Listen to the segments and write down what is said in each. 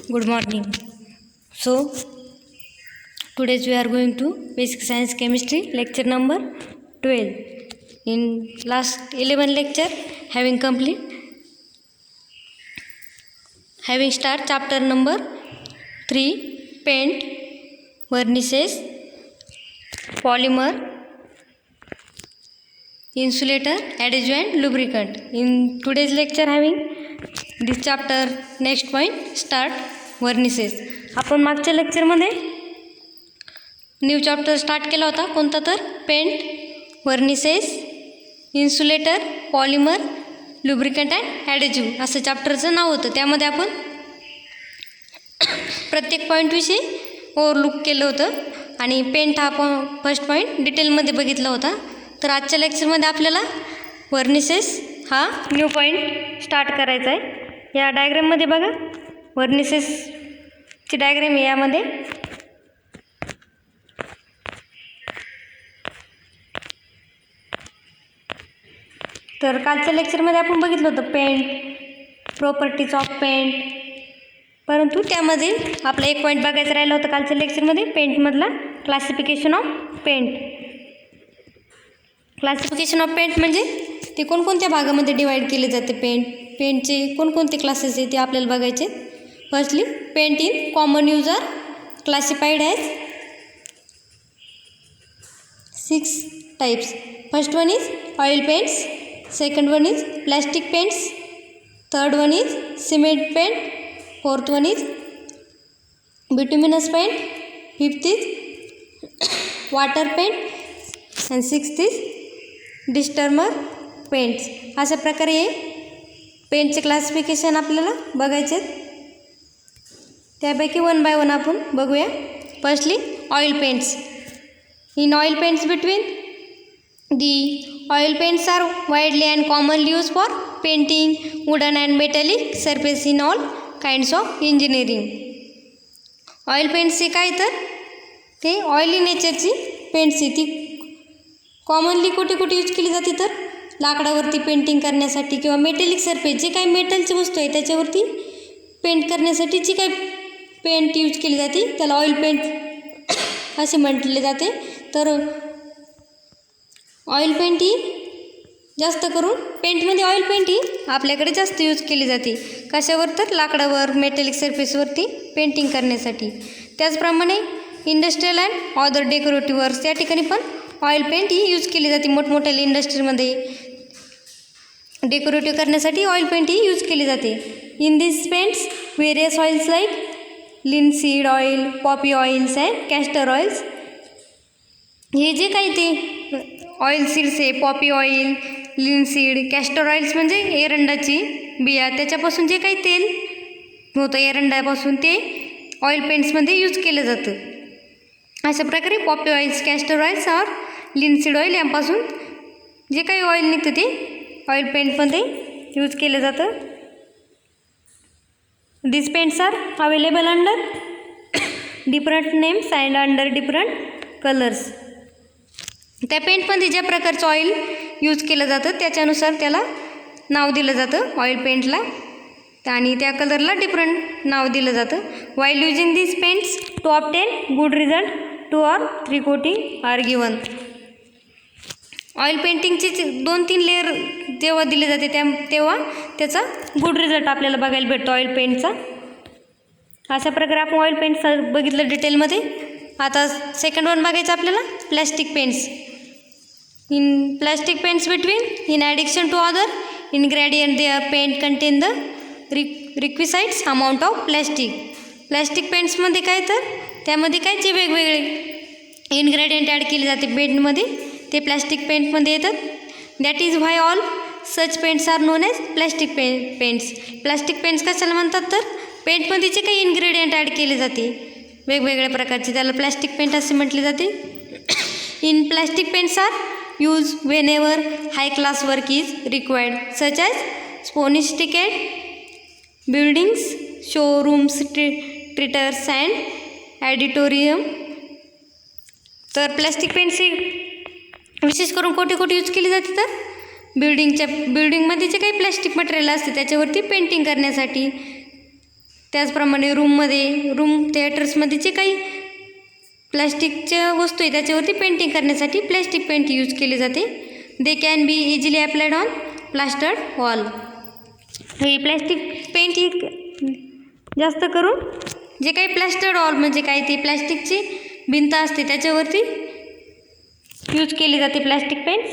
Good morning. So, today we are going to Basic Science Chemistry lecture number 12. In last 11 lecture, having start chapter number 3, paint, varnishes, polymer, insulator, adhesive, lubricant. In today's lecture having this chapter next point start varnishes. आपण मागच्या लेक्चरमध्ये new chapter start केला होता, कोणता तर paint, varnishes, insulator, polymer, lubricant and adhesive असं चॅप्टरचं नाव होतं. त्यामध्ये आपण प्रत्येक पॉईंटविषयी ओव्हरलुक केलं होतं आणि पेंट हा आपण फर्स्ट पॉईंट डिटेलमध्ये बघितला होता. तर आजच्या लेक्चरमध्ये आपल्याला व्हर्निसेस हा न्यू पॉईंट स्टार्ट करायचा आहे. या डायग्राममध्ये बघा, व्हर्निसेसची डायग्राम आहे. यामध्ये तर कालच्या लेक्चरमध्ये आपण बघितलं होतं पेंट, प्रॉपर्टीज ऑफ पेंट, परंतु त्यामध्ये आपला एक पॉईंट बघायचा राहिला होता कालच्या लेक्चरमध्ये, पेंटमधला classification of paint. Classification of paint म्हणजे ते कोणकोणत्या भागामध्ये डिवाईड केले जाते. पेंटचे कोणकोणते क्लासेस आहेत ते आपल्याला बघायचे. Firstly, paint in common use are classified as 6 types. First one is oil paints, second one is plastic paints, third one is cement paint, fourth one is bituminous paint, fifth is water paint and sixth is distomer paints. अशा प्रकारे हे पेंटचे classification आपल्याला बघायचे. त्यापैकी one by one आपण बघूया. Firstly oil paints. In oil paints between the oil paints are widely and commonly used for painting wooden and metallic surface in all kinds of engineering. Oil paints हे काय, तर ते oily नेचरची paints ती commonly कुठे कुठे use केली जाते, तर लाकडावरती पेंटिंग करण्यासाठी किंवा मेटॅलिक सरफेस जे काही मेटलची वस्तू आहे त्याच्यावरती पेंट करण्यासाठी जी काही पेंट यूज केली जाते त्याला ऑइल पेंट असे म्हटले जाते. तर ऑइल पेंट ही जास्त करून पेंटमध्ये ऑइल पेंट ही आपल्याकडे जास्त यूज केली जाते. कशावर, तर लाकडावर, मेटॅलिक सरफेसवरती पेंटिंग करण्यासाठी. त्याचप्रमाणे industrial and other decorative works या ठिकाणी पण ऑइल पेंट ही यूज केली जाते. मोठमोठ्या इंडस्ट्रीमध्ये डेकोरेटिव्ह करण्यासाठी ऑइल पेंट ही यूज केली जाते. In this paints various oils like linseed oil, Poppy oils and castor oils, हे जे काही ते ऑइल सीड्स आहे, Poppy oil, linseed, castor oils म्हणजे एरंडाची बिया, त्याच्यापासून जे काही तेल होतं एरंडापासून ते ऑइल पेंट्समध्ये यूज केलं जातं. अशा प्रकारे पॉपी ऑइल्स, कॅस्टर ऑइल्स और लिनसीड ऑइल यांपासून जे काही ऑइल निघतं ते ऑइल पेंटमध्ये यूज केलं जातं. This paints are available under different names and under different colours. त्या पेंटमध्ये ज्या प्रकारचं ऑइल यूज केलं जातं त्याच्यानुसार त्याला नाव दिलं जातं ऑइल पेंटला, आणि त्या कलरला डिफरंट नाव दिलं जातं. While using this paints to obtain good result 2 or 3 coating are given. Oil पेंटिंगचे 2-3 लेअर जेव्हा दिले जाते तेव्हा त्याचा गुड रिझल्ट आपल्याला बघायला भेटतो ऑइल पेंटचा. अशा प्रकारे आपण ऑइल पेंट बघितलं डिटेलमध्ये. आता सेकंड वन बघायचं आपल्याला, plastic paints. In plastic paints between in addiction to other ingredient there paint contain the requisites amount of plastic. Plastic पेंट्समध्ये काय, तर त्यामध्ये काय जे वेगवेगळे इन्ग्रेडियंट ॲड केले जाते पेंटमध्ये ते प्लॅस्टिक पेंटमध्ये येतात. That is why all such paints are known as plastic paints. Plastic paints कशाला म्हणतात, तर पेंटमध्ये जे काही इन्ग्रेडियंट ॲड केले जाते वेगवेगळ्या प्रकारचे त्याला प्लॅस्टिक पेंट असे म्हटले जाते. In plastic paints are use whenever high class work is required such as sophisticated buildings, showrooms, theatres and auditorium. तर प्लॅस्टिक पेंट्स ही विशेष करून कुठे कुठे यूज केली जाते, तर बिल्डिंगमध्ये जे काही प्लॅस्टिक मटेरियल असते त्याच्यावरती पेंटिंग करण्यासाठी, त्याचप्रमाणे रूम थिएटर्समध्ये जे काही प्लॅस्टिकच्या वस्तू आहे त्याच्यावरती पेंटिंग करण्यासाठी प्लॅस्टिक पेंट यूज केले जाते. They can be easily applied on plastered wall. हे प्लॅस्टिक पेंट ही जास्त करून जे काही प्लॅस्टर्ड वॉल म्हणजे काय ते प्लॅस्टिकची भिंत असते त्याच्यावरती यूज केली जाते प्लॅस्टिक पेंट्स.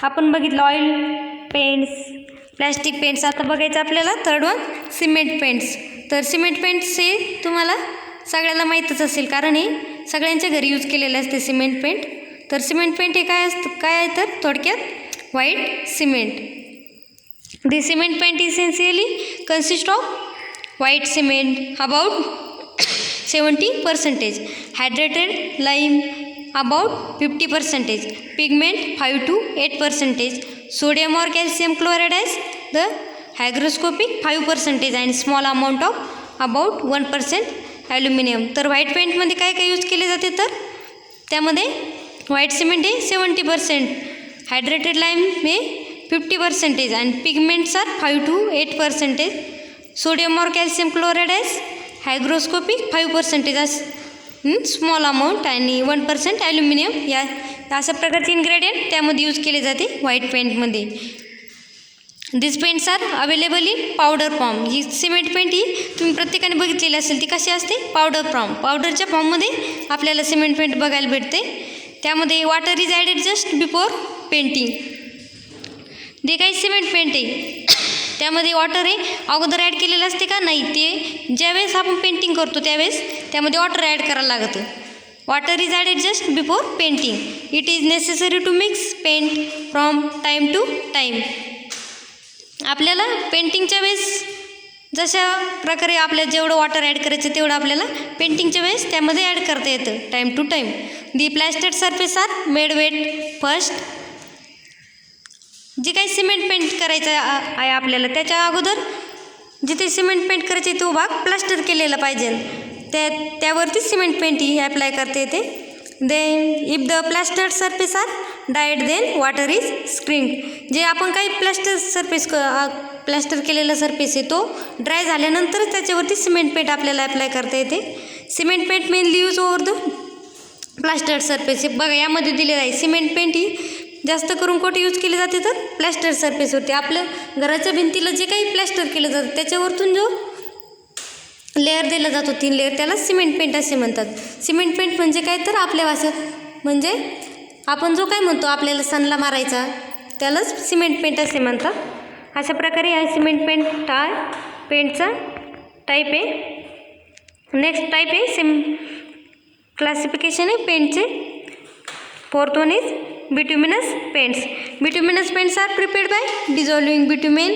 आपण बघितलं ऑइल पेंट्स, प्लॅस्टिक पेंट्स. आता बघायचं आपल्याला थर्ड वन सिमेंट पेंट्स. तर सिमेंट पेंट्स हे तुम्हाला सगळ्याला माहीतच असेल कारण हे सगळ्यांच्या घरी यूज केलेले असते सिमेंट पेंट. तर सिमेंट पेंट हे काय आहे तर थोडक्यात white cement. The cement paint essentially consist of white cement about 70%, hydrated lime about 50%, pigment 5 to 8%, sodium और calcium chloride as the hygroscopic 5% and small amount of about 1% aluminium. तर white पेंटमध्ये काय काय यूज केले जाते तर त्यामध्ये व्हाईट सिमेंट हे 70%, हायड्रेटेड लाईम हे 50% आणि पिगमेंट्स आर 5 to 8%, सोडियम और calcium chloride as hygroscopic 5% small amount आणि 1% ॲल्युमिनियम. या अशा प्रकारचे इन्ग्रेडियंट त्यामध्ये यूज केले जाते व्हाईट पेंटमध्ये. This paints are available in powder form. ही सिमेंट पेंट ही तुम्ही प्रत्येकाने बघितलेली असेल ती कशी असते पावडर फॉर्म. पावडरच्या फॉर्ममध्ये आपल्याला सिमेंट पेंट बघायला भेटते. त्यामध्ये water is added just before painting. जे काही सिमेंट पेंट आहे त्यामध्ये वॉटर हे अगोदर ॲड केलेलं असते का नाही, ते ज्यावेळेस आपण पेंटिंग करतो त्यावेळेस त्यामध्ये वॉटर ॲड करायला लागतं. Water is added just before painting. It is necessary to mix paint from time to time. आपल्याला पेंटिंगच्या वेळेस जशा प्रकारे आपल्याला जेवढं वॉटर ॲड करायचं तेवढं आपल्याला पेंटिंगच्या वेळेस त्यामध्ये ॲड करता येतं time to time. The plastered surface are made wet first. जे काही सिमेंट पेंट करायचं आहे आपल्याला त्याच्या अगोदर जिथे सिमेंट पेंट करायचे तो भाग प्लास्टर केलेला पाहिजे, त्यावरती सिमेंट पेंट ही ॲप्लाय करता येते. Then if the plastered surface are dyed then water is screamed. जे आपण काही प्लास्टर केलेला सरफेस आहे तो ड्राय झाल्यानंतर त्याच्यावरती सिमेंट पेंट आपल्याला ॲप्लाय करता येते. Cement paint mainly use over the plastered surface. बघा यामध्ये दिलेलं आहे सिमेंट पेंट ही जास्त करून कुठे यूज केली जाते तर प्लॅस्टर सरफेसवरती. आपल्या घराच्या भिंतीला जे काही प्लॅस्टर केलं जातं त्याच्यावरतून जो लेअर दिला जातो 3 लेअर त्याला सिमेंट पेंट असे म्हणतात. सिमेंट पेंट म्हणजे काय तर आपल्या भाषेत म्हणजे आपण जो काय म्हणतो आपल्याला सनला मारायचा त्यालाच सिमेंट पेंट असे म्हणतात. अशा प्रकारे हा सिमेंट पेंट हा पेंटचा टाईप आहे. नेक्स्ट टाईप आहे क्लासिफिकेशन आहे पेंटचे. Fourth one is bituminous paints. Bituminous paints are prepared by dissolving bitumen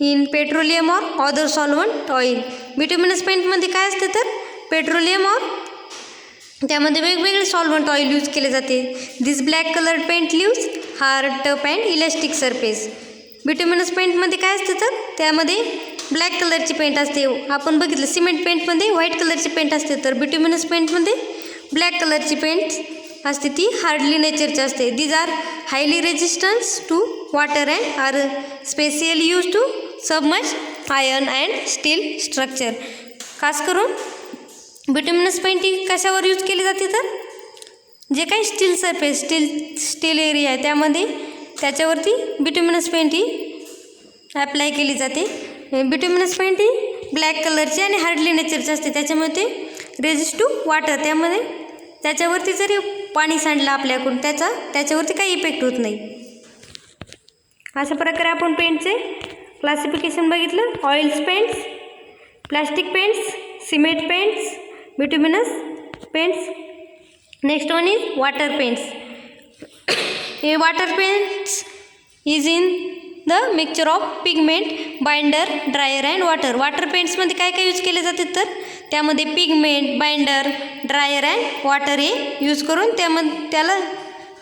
in petroleum और अदर सॉल्वंट ऑइल. बिट्युमिनस पेंटमध्ये काय असते तर पेट्रोलियम और त्यामध्ये वेगवेगळे सॉल्वंट ऑइल यूज केले जाते. This black coloured paint leaves hard tough and elastic surface. Bituminous पेंटमध्ये काय असते तर त्यामध्ये ब्लॅक कलरची पेंट असते. आपण बघितलं सिमेंट पेंटमध्ये व्हाईट कलरची पेंट असते तर बिट्युमिनस पेंटमध्ये ब्लॅक कलरची पेंट असते ती हार्डली नेचरची असते. These are highly resistance to water and are specially use to submerge iron and steel structure. खास करून बिट्युमिनस पेंट ही कशावर यूज केली जाते तर जे काही स्टील सरफेस स्टील एरिया आहे त्यामध्ये त्याच्यावरती बिट्युमिनस पेंट ही ॲप्लाय केली जाते. बिट्युमिनस पेंट ही ब्लॅक कलरची आणि हार्डली नेचरची असते त्याच्यामुळे ते रेजिस्ट टू वॉटर. त्यामध्ये त्याच्यावरती जरी पाणी सांडलं आपल्याकडून त्याच्यावरती काही इफेक्ट होत नाही. अशा प्रकारे आपण पेंटचे क्लासिफिकेशन बघितलं. Oils paints, plastic paints, cement paints, bituminous paints. Next one is water paints. हे water paints is in the mixture of pigment, binder, dryer and water. Water पेंट्समध्ये काय काय यूज केले जाते तर त्यामध्ये pigment, binder, dryer and water हे use करून त्याला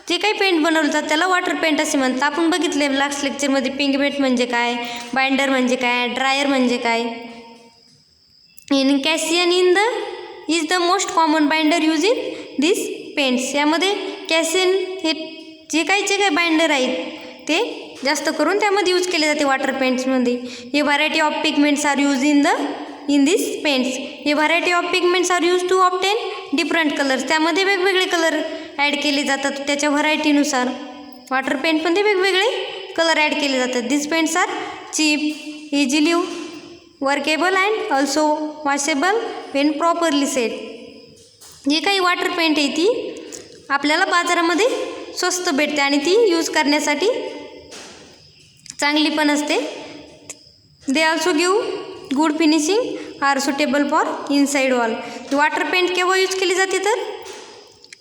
जे काही पेंट बनवलं जातं त्याला वॉटर पेंट असे म्हणतात. आपण बघितले लास्ट लेक्चरमध्ये पिगमेंट म्हणजे काय, बाइंडर म्हणजे काय, ड्रायर म्हणजे काय. In casein is the most common binder use in this paints. यामध्ये कॅसियन हे जे काही बाइंडर आहेत ते जास्त करून त्यामध्ये यूज केले जाते वॉटर पेंट्समध्ये. हे variety of pigments are use in this paints. हे variety of pigments are use to obtain different colours. त्यामध्ये वेगवेगळे कलर ॲड केले जातात त्याच्या व्हरायटीनुसार. वॉटर पेंटमध्ये वेगवेगळे कलर ॲड केले जातात. This paints are cheap, easily workable and also washable when properly set. जी काही वॉटर पेंट आहे ती आपल्याला बाजारामध्ये स्वस्त भेटते आणि ती यूज करण्यासाठी चांगली पण असते. They also give good finishing are suitable for inside wall. Water paint केव्हा यूज केली जाते तर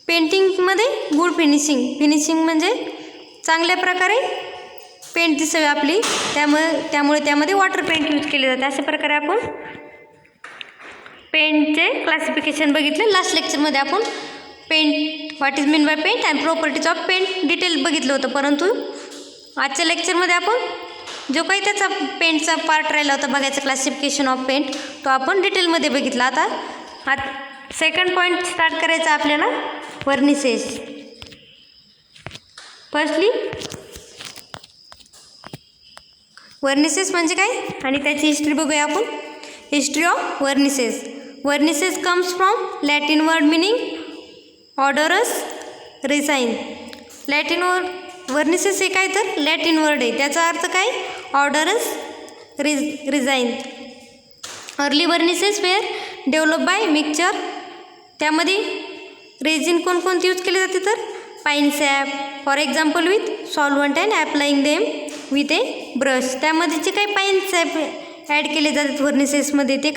पेंटिंगमध्ये गुड फिनिशिंग म्हणजे चांगल्या प्रकारे पेंट दिसावी आपली, त्यामुळे त्यामध्ये वॉटर पेंट यूज केले जाते. अशा प्रकारे आपण पेंटचे क्लासिफिकेशन बघितले. लास्ट लेक्चरमध्ये आपण paint what is mean by paint and properties of paint detail बघितलं होतं, परंतु आजच्या लेक्चरमध्ये आपण जो काही त्याचा पेंटचा पार्ट राहिला होता बघायचा क्लासिफिकेशन ऑफ पेंट तो आपण डिटेलमध्ये बघितला. आता सेकंड पॉईंट स्टार्ट करायचा आपल्याला वर्निसेस. फर्स्टली वर्निसेस म्हणजे काय आणि त्याची हिस्ट्री बघूया आपण. History of varnishes. Varnishes comes from Latin word meaning odorous resin. Latin varnishes हे काय तर लॅटिन वर्ड आहे, त्याचा अर्थ काय odorous resin. Early varnishes were develop by mixture. त्यामध्ये रेझिन कोणकोणते यूज केले जाते तर pine sap for example with solvent and applying them with a brush. त्यामध्ये जे काही पाईन सॅप ॲड केले जातात वर्निसेसमध्ये ते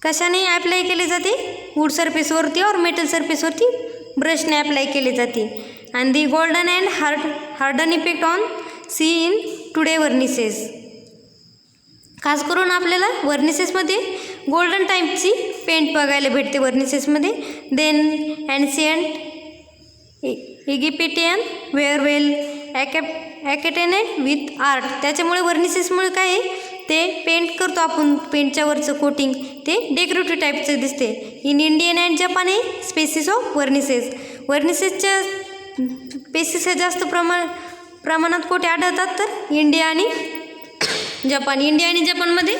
कशाने ॲप्लाय केले जाते, वूड सरफेसवरती और मेटल सरफेसवरती ब्रशने ॲप्लाय केले जाते. And the golden and harden effect on see in today varnishes. खास करून आपल्याला वर्निसेसमध्ये गोल्डन टाईपची पेंट बघायला भेटते वर्निसेसमध्ये. Then ancient Egyptian were well acquainted with art. त्याच्यामुळे वर्निसेसमुळे काय आहे ते पेंट करतो आपण पेंटच्या वरचं कोटिंग ते डेकोरेटिव्ह टाईपचं दिसते. इन इंडियन अँड जपान हे स्पेसिस ऑफ वर्निसेस. वर्निसेसच्या स्पेसिस हे जास्त प्रमाणात कुठे आढळतात तर इंडिया आणि जपान. इंडिया आणि जपानमध्ये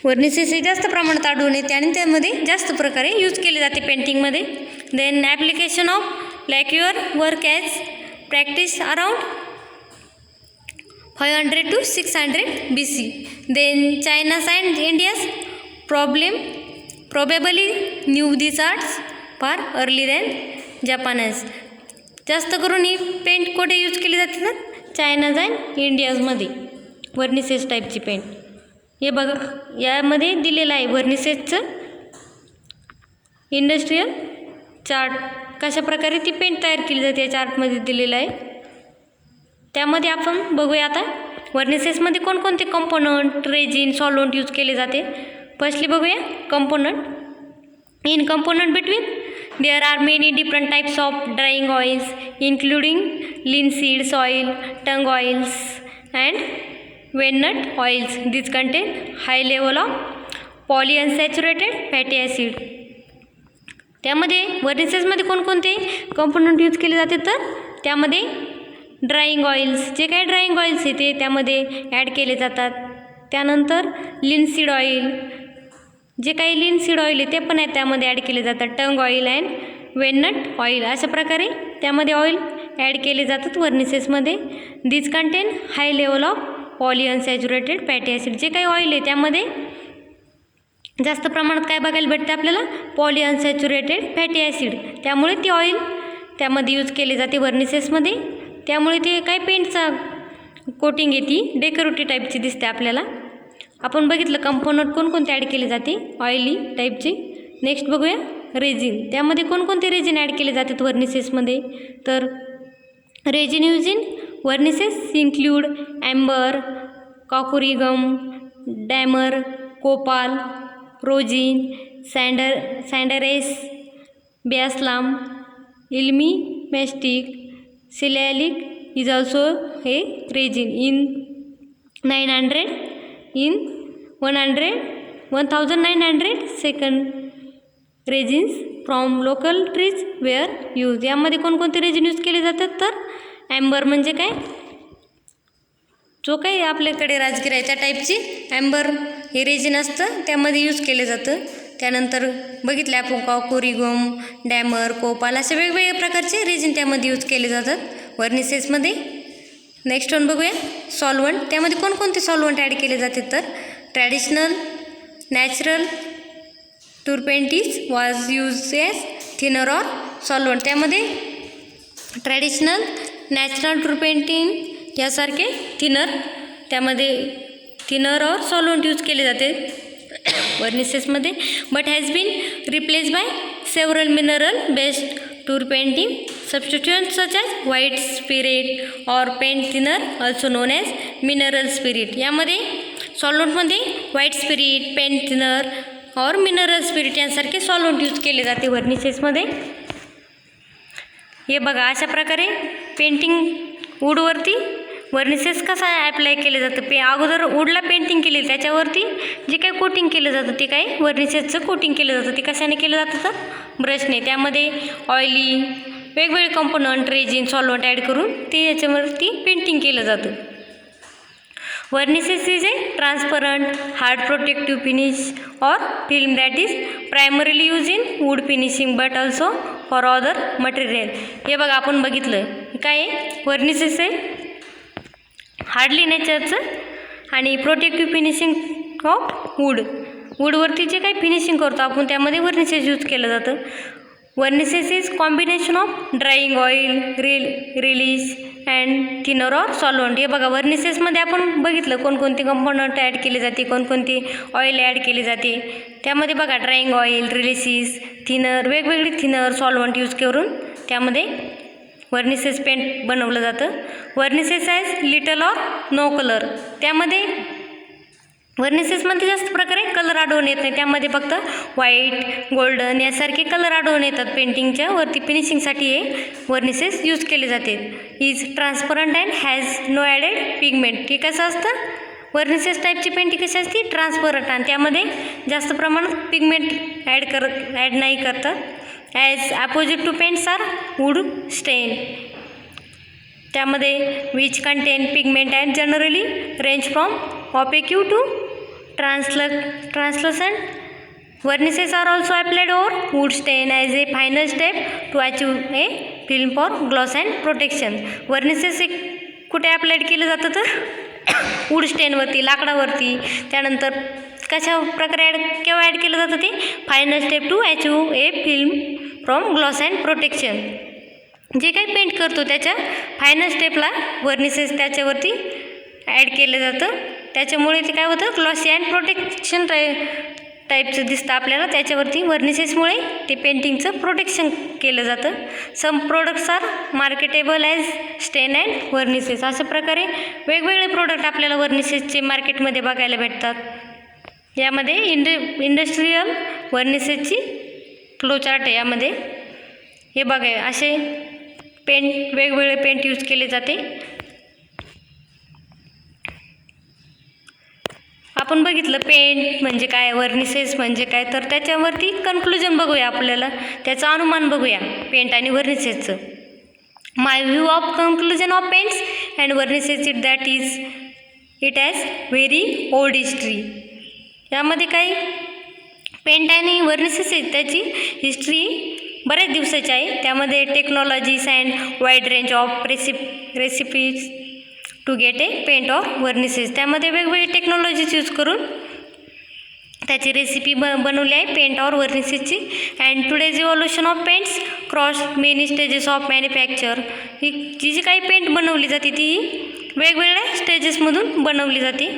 वर्निसेस हे जास्त प्रमाणात आढळून येते आणि त्यामध्ये जास्त प्रकारे यूज केले जाते पेंटिंगमध्ये. Then application of lacquer work as practice around 500 to 600 BC. Then China's and India's probably knew these arts far earlier than Japanese. जास्त करून ही पेंट कुठे यूज केली जाते ना चायनाज अँड इंडियाजमध्ये वर्निसेस टाईपची पेंट. हे बघा यामध्ये दिलेलं आहे वर्निसेसचं इंडस्ट्रियल चार्ट, कशा प्रकारे ती पेंट तयार केली जाते या चार्टमध्ये दिलेलं आहे. त्यामध्ये आपण बघूया आता वर्निसेसमध्ये कोणकोणते कंपोनंट रेजिन सॉल्वंट यूज केले जाते. फर्स्टली बघूया component. In component between there are many different types of drying oils including linseeds oil, tung oils and walnut oils. This contain high level of polyunsaturated fatty acid. त्यामध्ये वर्निसेसमध्ये कोणकोणते component use केले जाते तर त्यामध्ये drawing oils, जे काही drawing oils आहे ते त्यामध्ये ॲड केले जातात. त्यानंतर लिनसीड ऑइल, जे काही लिनसीड ऑइल आहे ते पण आहे त्यामध्ये ॲड केले जातात. Tung oil and walnut oil अशा प्रकारे त्यामध्ये ऑइल ॲड केले जातात वर्निसेसमध्ये. This contain high level of polyunsaturated fatty acid. जे काही ऑइल आहे त्यामध्ये जास्त प्रमाणात काय बघायला भेटते आपल्याला पॉलीअनसॅच्युरेटेड फॅटी ॲसिड. त्यामुळे ती ऑइल त्यामध्ये यूज केली जाते वर्निसेसमध्ये. त्यामुळे ते काय पेंटचा कोटिंग आहे ती डेकोरेटिव्ह टाईपची दिसते आपल्याला. आपण बघितलं कंपोनंट कोणकोणते ॲड केले जाते ऑइली टाईपचे. नेक्स्ट बघूया रेजिन. त्यामध्ये कोणकोणते रेजिन ॲड केले जातात वर्निसेसमध्ये तर resin use in varnishes include amber, kauri gum, dammar, copal, rosin, sandarac, balsam, elemi mastic, shellac is also हे resin. In 1900 second resins from local trees were use. यामध्ये कोणकोणते रेजिन यूज केले जातात तर ॲम्बर म्हणजे काय जो काही आपल्याकडे राजगिरा आहे त्या टाईपची ॲम्बर हे रेजिन असतं त्यामध्ये यूज केलं जातं. त्यानंतर बघितले आपण कोरिगम, डॅमर, कोपाल असे वेगवेगळ्या प्रकारचे रेजिन त्यामध्ये यूज केले जातात वर्निसेसमध्ये. नेक्स्ट वन बघूया सॉल्वंट. त्यामध्ये कोणकोणते सॉल्वंट ॲड केले जाते तर traditional, natural, turpentine was use as thinner or solvent. त्यामध्ये ट्रॅडिशनल, नॅचरल, टुरपेंटिन यासारखे थिनर त्यामध्ये थिनर ऑर सॉल्वंट यूज केले जाते वर्निसेसमध्ये. But has been replace by several mineral based turpentine substituents such as white spirit or paint thinner also known as mineral spirit. यामध्ये सॉल्वंटमध्ये white spirit, paint thinner or mineral spirit यांसारखे solvent use केले जाते वर्निसेसमध्ये. हे बघा अशा प्रकारे painting वूडवरती वर्निसेस कसा ॲप्लाय केले जातं. अगोदर वूडला पेंटिंग केली त्याच्यावरती जे काही कोटिंग केलं जातं ते काही वर्निसेसचं कोटिंग केलं जातं. ते कशाने केलं जातं तर ब्रशने. त्यामध्ये ऑइली वेगवेगळे कंपोनंट रेजिन सॉल्वंट ॲड करून ते याच्यावरती पेंटिंग केलं जातं. Vernices is a transparent, hard protective finish or film that is primarily used in wood finishing but also for other material. हे बघा आपण बघितलं काय आहे वर्निसेस आहे हार्डली नेचरचं आणि प्रोटेक्टिव्ह फिनिशिंग ऑफ वूडवरती जे काही फिनिशिंग करतो आपण त्यामध्ये वर्निसेस यूज केलं जातं. Varnishes is combination of drying oil release and thinner or solvent. हे बघा वर्निसेसमध्ये आपण बघितलं कोणकोणते कंपोनंट ॲड केले जाते, कोणकोणती ऑइल ॲड केली जाते. त्यामध्ये बघा ड्राईंग ऑइल, रिलीसीस, थिनर वेगवेगळे थिनर सॉल्वंट यूज करून त्यामध्ये वर्निसेस पेंट बनवलं जातं. Varnishes as little or no colour. त्यामध्ये वर्निसेसमध्ये जास्त प्रकारे कलर आढळून येत नाही. त्यामध्ये फक्त व्हाईट, गोल्डन यासारखे कलर आढळून येतात. पेंटिंगच्या वरती फिनिशिंगसाठी हे वर्निसेस यूज केले जाते. Is transparent and has no added pigment. हे कसं असतं वर्निसेस टाईपची पेंटिंग कशी असते ट्रान्सपरंट आणि त्यामध्ये जास्त प्रमाणात पिगमेंट ॲड नाही करतात. As opposite to paints or wood stain. त्यामध्ये which contain pigment and generally range from opaque to translucent. Vernices are also applied over wood stain as a final step to achieve a film for gloss and protection. Vernices कुठे applied केलं जातं तर wood स्टेनवरती, लाकडावरती. त्यानंतर कशा प्रकारे केव्हा add केलं जातं ते final step to achieve a film from gloss and protection. जे काही पेंट करतो त्याच्या फायनल स्टेपला वर्निसेस त्याच्यावरती ॲड केलं जातं. त्याच्यामुळे ते काय होतं ग्लॉसी अँड प्रोटेक्शन टाईपचं दिसतं आपल्याला. त्याच्यावरती वर्निसेसमुळे ते पेंटिंगचं प्रोटेक्शन केलं जातं. Some products are marketable as stain and varnishes. अशा प्रकारे वेगवेगळे प्रोडक्ट आपल्याला वर्निसेसचे मार्केटमध्ये बघायला भेटतात. यामध्ये इंडस्ट्रियल वर्निसेसची फ्लोचार्ट आहे. यामध्ये हे बघा असे पेंट वेगवेगळे पेंट यूज केले जाते. आपण बघितलं पेंट म्हणजे काय, वर्निसेस म्हणजे काय, तर त्याच्यावरती कन्क्लुजन बघूया. आपल्याला त्याचं अनुमान बघूया पेंट आणि वर्निसेसचं. My view of conclusion of paints and varnishes it that is it has very old history. यामध्ये काही पेंट आणि वर्निसेस आहेत त्याची हिस्ट्री बऱ्याच दिवसाची आहे. त्यामध्ये technologies and wide range of recipes to get a paint or varnishes. त्यामध्ये वेगवेगळी टेक्नॉलॉजीज यूज करून त्याची रेसिपी बनवली आहे पेंट और वर्निसेसची. And today's evolution of paints cross many stages of manufacture. ही जी काही पेंट बनवली जाते ती वेगवेगळ्या स्टेजेसमधून बनवली जाते.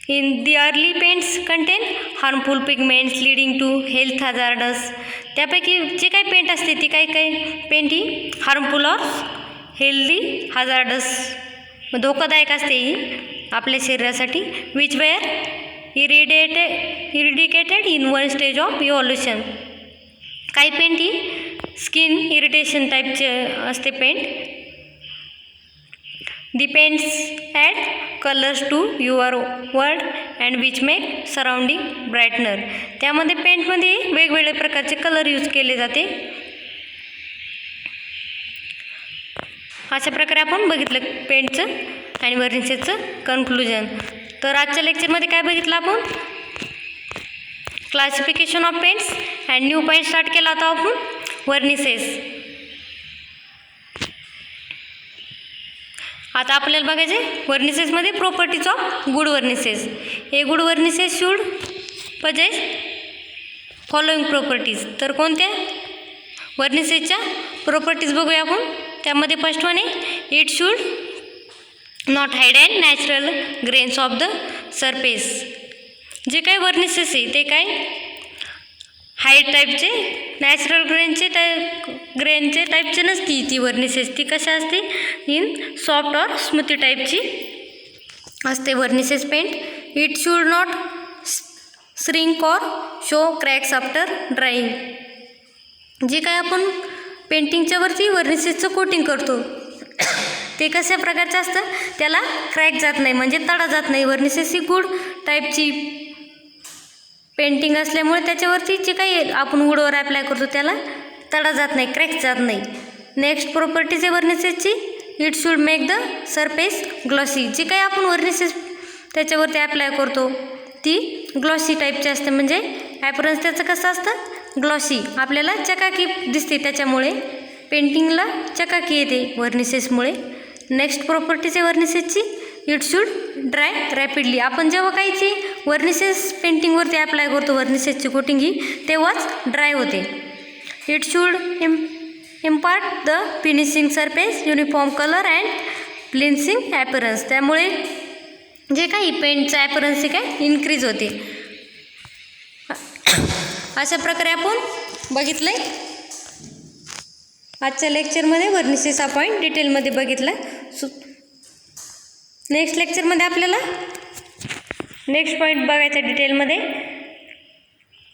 In the early paints contain harmful pigments leading to health hazards. त्यापैकी जे काही पेंट असते ती काही पेंट ही हार्मफुल और हेल्दी हजार्डस धोकादायक असते ही आपल्या शरीरासाठी. Which were eradicated in one stage of evolution. काही पेंट ही स्किन इरिटेशन टाईपचे असते paint. The paints add colours to your world and which make surrounding brightener. त्यामध्ये पेंटमध्ये वेगवेगळ्या प्रकारचे कलर यूज केले जाते. अशा प्रकारे आपण बघितलं पेंटचं. आणि वर्निसेसचं कन्क्लुजन. तर आजच्या लेक्चरमध्ये काय बघितलं आपण? Classification of paints and new point start केला होता आपण वर्निसेस. आता आपल्याला बघायचे वर्निसेसमध्ये properties of good varnishes. A good varnishes should possess following properties. तर कोणत्या वर्निसेसच्या प्रॉपर्टीज बघूया आपण. त्यामध्ये फर्स्ट वन आहे it should not hide and natural grains of the surface. जे काही वर्निसेस आहे ते काय हाईट टाईपचे नॅचरल ग्रेनचे टाईपचे नसती ती वर्निसेस. ती कशा असते इन सॉफ्ट और स्मूथी टाईपची असते varnishes paint. It should not shrink or show cracks after drying. जे काय आपण पेंटिंगच्या वरती वर्निसेसचं कोटिंग करतो ते कशा प्रकारचं असतं, त्याला क्रॅक जात नाही म्हणजे तडा जात नाही. वर्निसेस ही गुड टाईपची पेंटिंग असल्यामुळे त्याच्यावरती जे काही आपण वुडवर अप्लाय करतो त्याला तडा जात नाही, क्रॅक जात नाही. नेक्स्ट प्रॉपर्टीज आहे वर्निसेसची it should make the surface glossy. जे काही आपण वर्निसेस त्याच्यावरती अप्लाय करतो ती ग्लॉसी टाईपची असते म्हणजे ॲपरन्स त्याचं कसं असतं ग्लॉसी, आपल्याला चकाकी दिसते, त्याच्यामुळे पेंटिंगला चकाकी येते वर्निसेसमुळे. नेक्स्ट प्रॉपर्टीज आहे वर्निसेसची इट शूड ड्राय रॅपिडली. आपण जेव्हा काहीची वर्निसेस पेंटिंगवरती अप्लाय करतो वर्निसेसची कोटिंग ही तेव्हाच ड्राय होते. It should impart the finishing surface uniform colour and pleasing appearance. त्यामुळे जे काही पेंटचं ॲपरन्स काय इन्क्रीज होते. अशा प्रकारे आपण बघितलं आहे आजच्या लेक्चरमध्ये वर्निसेस हा पॉईंट डिटेलमध्ये बघितला. नेक्स्ट लेक्चरमध्ये आपल्याला नेक्स्ट पॉईंट बघायचा डिटेलमध्ये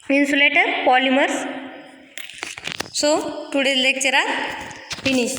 insulator polymers. So today's lecture are finish.